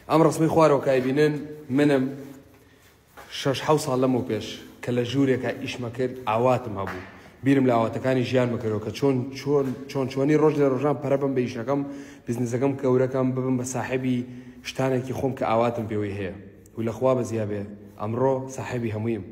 ئەم ڕسمی خوارەوەکای بینن منم 6 ساڵ لەمەوە پێش کە لە ژوورێکە ئیشمە کرد ئاواتم هەبوو بیرم لە ئاواتەکانی ژیانمە کردەوە کە چۆنی ڕۆژ لە ڕۆژان پەرە بم بە ئیشەکەم بزنسەکەم گەورەکەم ببم بە ساحێبی شتانێکی خۆم کە ئاواتم پێوەی هەیە و لەخوا بەزیا بێ ئەمڕۆ ساحێبی هەموویم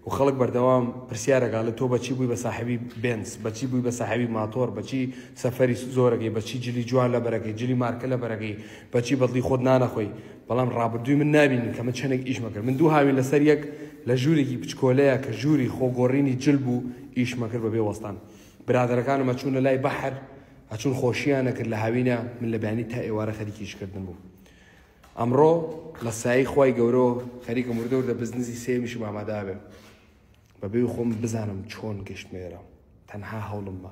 و خەڵک بەردەوام پرسیارەکە لە تۆ بەچی بووی بە ساحێبی بنز بەچی بووی بە ساحێبی ماتۆر بەچی سەفەری زۆرەکەی بەچی جلی جوان لە بەرەکەی جلی مارکە لە بەرەکەی بەچی بەدڵی خۆت نانەخۆی بەڵام ڕابردووی من نبینن کە من چەندێک ئیشمە کرد من دوو هاوین لەسەر یەک لە ژوورێکی پچکۆلەیە کە ژووری خۆگۆڕینی جل بوو ئیشمە کرد بەبێ وەستان برادەرەکانم ئەچوونە لای بەحر ئەچوون خۆشییانە کرد لە هاوینە من لە بەیانی تا ئێوارە خەریکی ئیشکردن بوو ئەمڕۆ لە سایەی خوای گەورەوە خەریکە مردەور دە بزنسی سێمیشم ئامادە بێ بەبێ خۆم بزانم چۆن گەشتمێرە تەنها هەوڵمە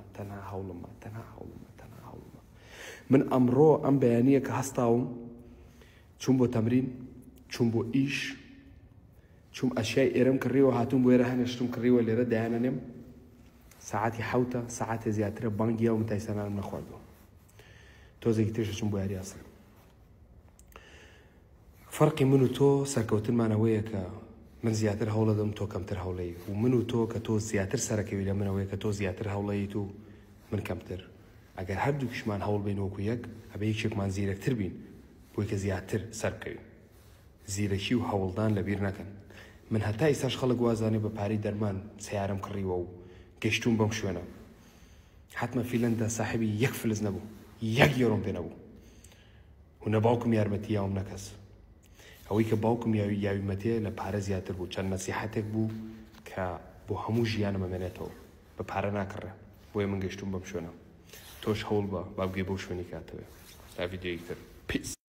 من ئەمڕۆ ئەم بەیانیە کە هەستاوم چوون بۆ تەمرین چوون بۆ ئیش چوم ئەشیای ئێرەم کڕیوە هاتووم بۆ ئێرە هەنێشتم کڕیوە لێرە دایانەنێم ساعتی 7 ساعتێ زیاترە بانگیا و متایسەنانم نەخواردەوە تۆزێکی تێشە چوم بۆ یاریاسن فەرقی من و تۆ سەرکەوتنمانەوەیە کە من زیاتر هەوڵە دەم تۆ کەمتر هەوڵەیی و من و تۆ کە تۆ زیاتر سەرەکەوی لە منەوەیە کە تۆ زیاتر هەوڵەیت و من کەمتر ئەگەر هەردووکیشمان هەوڵ بین وەکو یەک ئەبێ یەکێکمان زیرەکتر بین بۆی کە زیاتر سەرکەوین زیرەکی و هەوڵدان لەبیر نەکەن من هەتا ئێستاش خەڵک وازانێ بە پارەی دەرمان سیارم کڕیوە و گەشتوم بەم شوێنە حتمە فیلەندا ساحبی یەک فلز نەبوو یەک یۆرۆم پێ نەبوو و نە باوکم یارمەتی یاوم نەکەس ئەوەی کە باوکم یاویمەتێ لە پارە زیاتر بوو چەند نەسیحەتێک بوو کە بۆ هەموو ژیانم ئەمێنێتەوە بە پارە ناکڕێ بۆیە من گەشتوم بەم شوێنە تۆش هەوڵ بە با بگەی بەو شوێنی کاتەوە تا ڤیدیۆیەکتر پیس